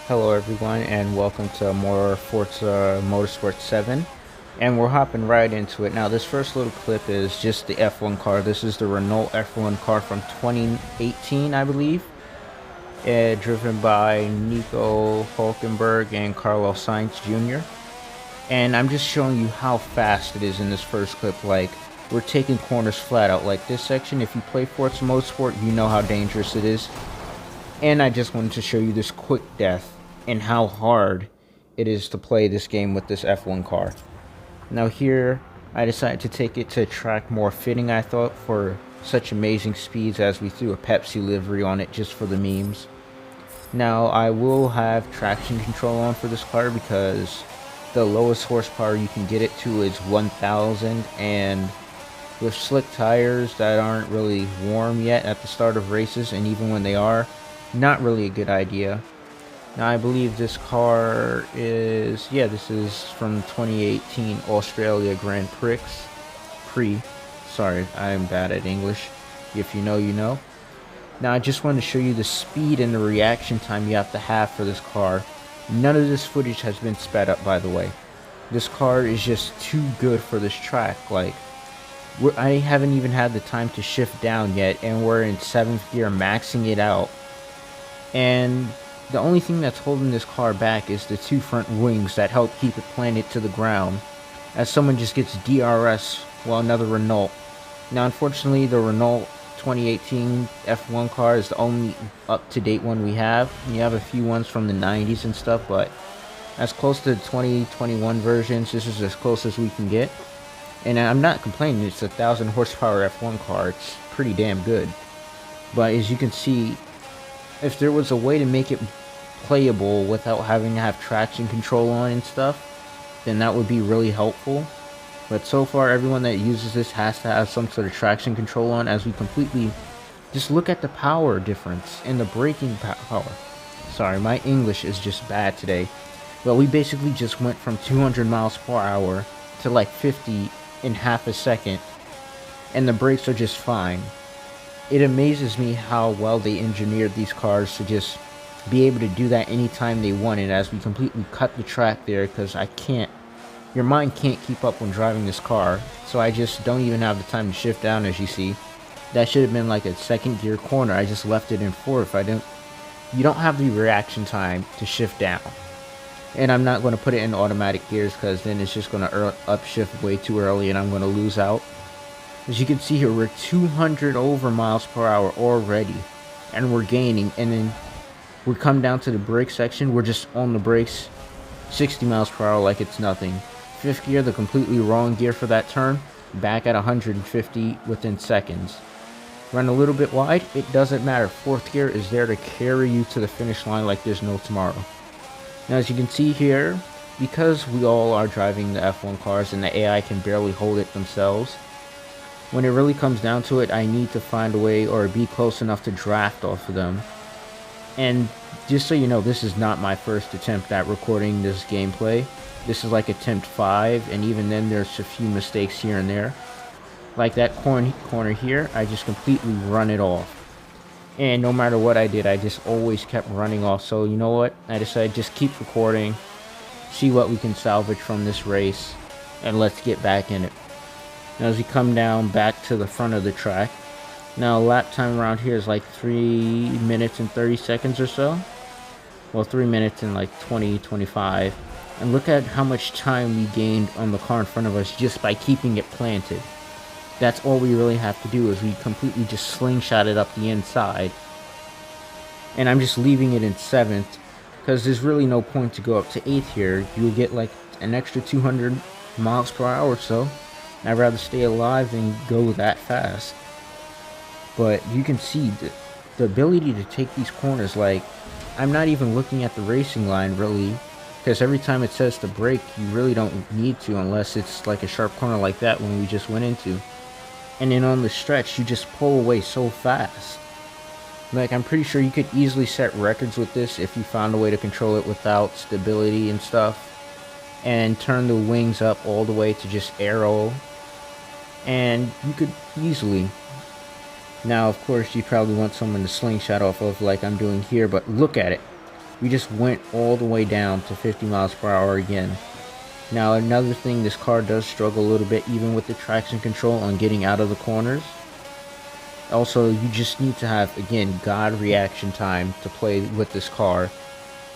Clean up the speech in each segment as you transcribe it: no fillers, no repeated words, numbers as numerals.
Hello everyone and welcome to more Forza Motorsport 7, and we're hopping right into it. Now this first little clip is just the F1 car. This is the Renault F1 car from 2018, I believe, driven by Nico Hulkenberg and Carlos Sainz Jr. And I'm just showing you how fast it is in this first clip. Like, we're taking corners flat out. Like this section, if you play Forza Motorsport, you know how dangerous it is. And I just wanted to show you this quick death and how hard it is to play this game with this F1 car. Now here, I decided to take it to a track more fitting, I thought, for such amazing speeds, as we threw a Pepsi livery on it just for the memes. Now I will have traction control on for this car because the lowest horsepower you can get it to is 1000, and with slick tires that aren't really warm yet at the start of races, and even when they are, not really a good idea. Now I believe this car is, this is from 2018 Australia Grand Prix. Sorry, I'm bad at English. If you know, you know. Now I just wanted to show you the speed and the reaction time you have to have for this car. None of this footage has been sped up, by the way. This car is just too good for this track. Like, I haven't even had the time to shift down yet, and we're in 7th gear maxing it out. And the only thing that's holding this car back is the two front wings that help keep it planted to the ground, as someone just gets DRS while another Renault. Now unfortunately, the Renault 2018 F1 car is the only up-to-date one we have. We have a few ones from the 90s and stuff, but as close to the 2021 versions, this is as close as we can get. And I'm not complaining, it's a 1000 horsepower F1 car. It's pretty damn good. But as you can see, if there was a way to make it playable without having to have traction control on and stuff, then that would be really helpful. But so far, everyone that uses this has to have some sort of traction control on, as we completely just look at the power difference in the braking power. Sorry, my English is just bad today. But we basically just went from 200 miles per hour to like 50 in half a second, and the brakes are just fine. It amazes me how well they engineered these cars to just be able to do that anytime they wanted, as we completely cut the track there, because your mind can't keep up when driving this car, so I just don't even have the time to shift down. As you see, that should have been like a 2nd gear corner. I just left it in 4th. You don't have the reaction time to shift down. And I'm not going to put it in automatic gears, because then it's just going to upshift way too early and I'm going to lose out. As you can see here, we're 200 over miles per hour already, and we're gaining. And then we come down to the brake section, we're just on the brakes 60 miles per hour like it's nothing. 5th gear, the completely wrong gear for that turn, back at 150 within seconds. Run a little bit wide, it doesn't matter. 4th gear is there to carry you to the finish line like there's no tomorrow. Now as you can see here, because we all are driving the F1 cars and the AI can barely hold it themselves, when it really comes down to it, I need to find a way or be close enough to draft off of them. And just so you know, this is not my first attempt at recording this gameplay. This is like attempt 5, and even then there's a few mistakes here and there. Like that corner here, I just completely run it off. And no matter what I did, I just always kept running off. So you know what? I decided just keep recording, see what we can salvage from this race, and let's get back in it. Now as we come down back to the front of the track, now lap time around here is like 3 minutes and 30 seconds or so. Well, 3 minutes and like 25. And look at how much time we gained on the car in front of us just by keeping it planted. That's all we really have to do, is we completely just slingshot it up the inside. And I'm just leaving it in 7th, because there's really no point to go up to 8th here. You'll get like an extra 200 miles per hour or so. I'd rather stay alive than go that fast. But you can see the ability to take these corners. Like, I'm not even looking at the racing line really, because every time it says to brake, you really don't need to, unless it's like a sharp corner like that one we just went into. And then on the stretch, you just pull away so fast. Like, I'm pretty sure you could easily set records with this if you found a way to control it without stability and stuff, and turn the wings up all the way to just arrow. And you could easily. Now, of course, you probably want someone to slingshot off of like I'm doing here, but look at it. we just went all the way down to 50 miles per hour again. Now another thing, this car does struggle a little bit even with the traction control on getting out of the corners. Also, you just need to have, again, God reaction time to play with this car.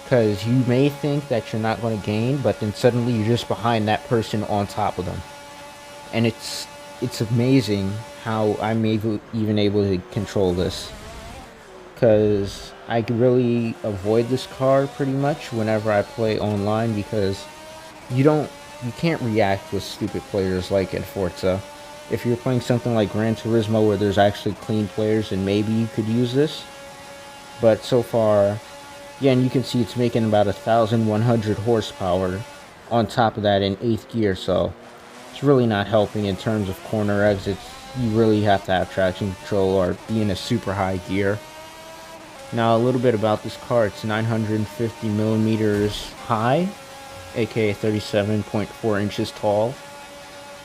Because you may think that you're not going to gain, but then suddenly you're just behind that person on top of them. And it's amazing how I'm even able to control this. Because I can really avoid this car pretty much whenever I play online, because you can't react with stupid players like in Forza. If you're playing something like Gran Turismo where there's actually clean players, and maybe you could use this. But so far, yeah, and you can see it's making about 1,100 horsepower on top of that in 8th gear, so it's really not helping in terms of corner exits. You really have to have traction control or be in a super high gear. Now a little bit about this car. It's 950 millimeters high, aka 37.4 inches tall.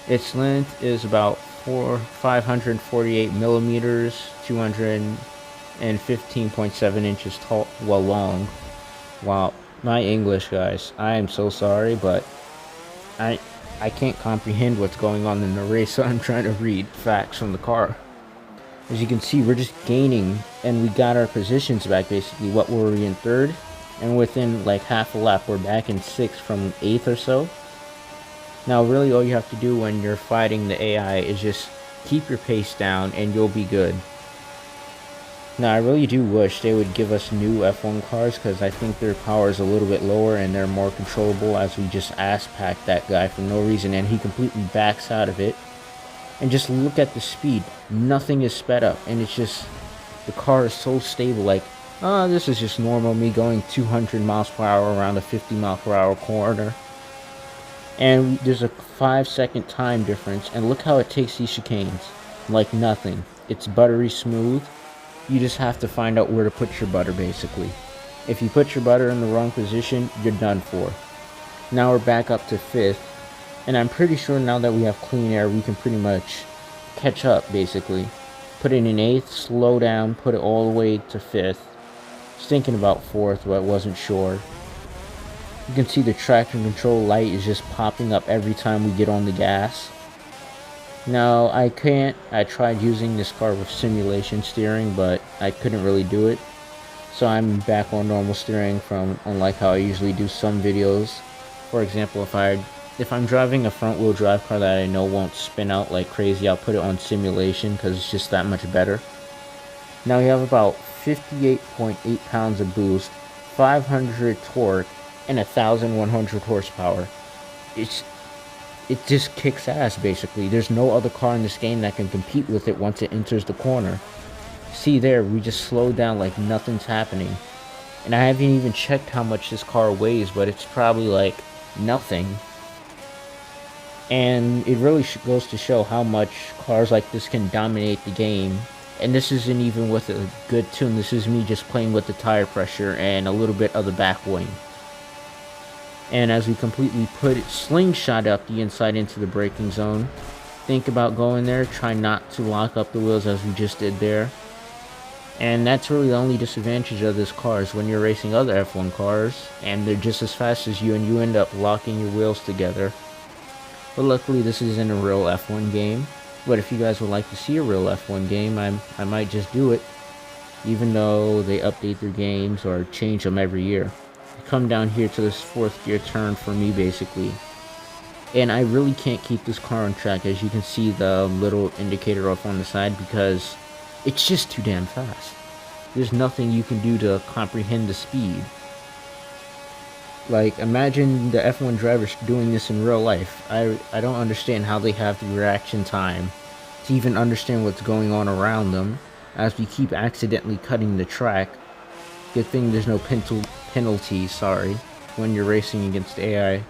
Its length is about 548 millimeters, 215.7 inches tall, long. Wow, my English, guys, I am so sorry, but I can't comprehend what's going on in the race, so I'm trying to read facts from the car. As you can see, we're just gaining, and we got our positions back. Basically, what were we in 3rd? And within like half a lap, we're back in 6th from 8th or so. Now, really, all you have to do when you're fighting the AI is just keep your pace down, and you'll be good. Now, I really do wish they would give us new F1 cars, because I think their power is a little bit lower and they're more controllable, as we just ass-packed that guy for no reason, and he completely backs out of it. And just look at the speed. Nothing is sped up, and it's just, the car is so stable. Like, this is just normal, me going 200 miles per hour around a 50 mile per hour corner. And there's a 5-second time difference, and look how it takes these chicanes. Like nothing. It's buttery smooth. You just have to find out where to put your butter, basically. If you put your butter in the wrong position, you're done for. Now we're back up to 5th. And I'm pretty sure now that we have clean air, we can pretty much catch up, basically. Put it in 8th, slow down, put it all the way to 5th. I was thinking about 4th, but I wasn't sure. You can see the traction control light is just popping up every time we get on the gas. Now, I tried using this car with simulation steering, but I couldn't really do it. So I'm back on normal steering, from unlike how I usually do some videos. For example, if I'm driving a front wheel drive car that I know won't spin out like crazy, I'll put it on simulation because it's just that much better. Now we have about 58.8 pounds of boost, 500 torque, and 1,100 horsepower. It just kicks ass, basically. There's no other car in this game that can compete with it once it enters the corner. See there, we just slowed down like nothing's happening. And I haven't even checked how much this car weighs, but it's probably like nothing. And it really goes to show how much cars like this can dominate the game. And this isn't even with a good tune. This is me just playing with the tire pressure and a little bit of the back wing. And as we completely put it, slingshot up the inside into the braking zone. Think about going there. Try not to lock up the wheels as we just did there. And that's really the only disadvantage of this car, is when you're racing other F1 cars and they're just as fast as you and you end up locking your wheels together. But luckily this isn't a real F1 game. But if you guys would like to see a real F1 game, I might just do it. Even though they update their games or change them every year. Come down here to this 4th gear turn for me, basically. And I really can't keep this car on track, as you can see the little indicator up on the side, because it's just too damn fast. There's nothing you can do to comprehend the speed. Like, imagine the F1 drivers doing this in real life. I don't understand how they have the reaction time to even understand what's going on around them, as we keep accidentally cutting the track. Good thing there's no penalty, when you're racing against AI.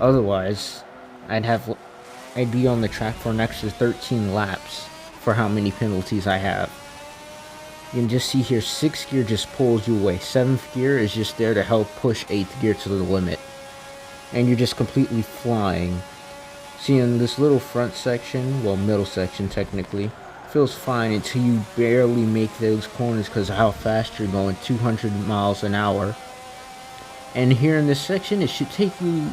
Otherwise, I'd be on the track for an extra 13 laps for how many penalties I have. You can just see here, 6th gear just pulls you away. 7th gear is just there to help push 8th gear to the limit. And you're just completely flying. See, in this little front section, well, middle section technically, feels fine until you barely make those corners because of how fast you're going, 200 miles an hour. And here in this section, it should take you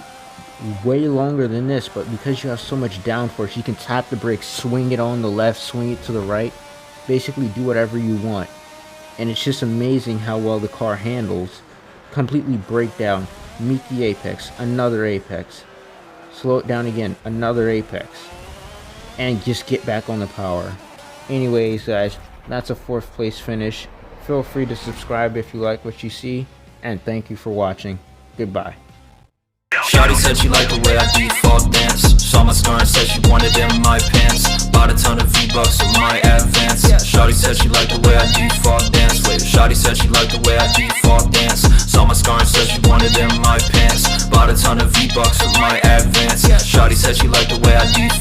way longer than this, but because you have so much downforce, you can tap the brakes, swing it on the left, swing it to the right, basically do whatever you want. And it's just amazing how well the car handles. Completely break down, meet the apex, another apex, slow it down again, another apex, and just get back on the power. Anyways guys, that's a 4th place finish. Feel free to subscribe if you like what you see, and thank you for watching. Goodbye. Shawty said she liked the way I default dance. Saw my scar and said she wanted it in my pants. Bought a ton of V-Bucks with my advance. Shawty said she liked the way I default dance. Wait, Shawty said she liked the way I default dance. Saw my scar and said she wanted it in my pants. Bought a ton of V-Bucks with my advance. Shawty said she liked the way I default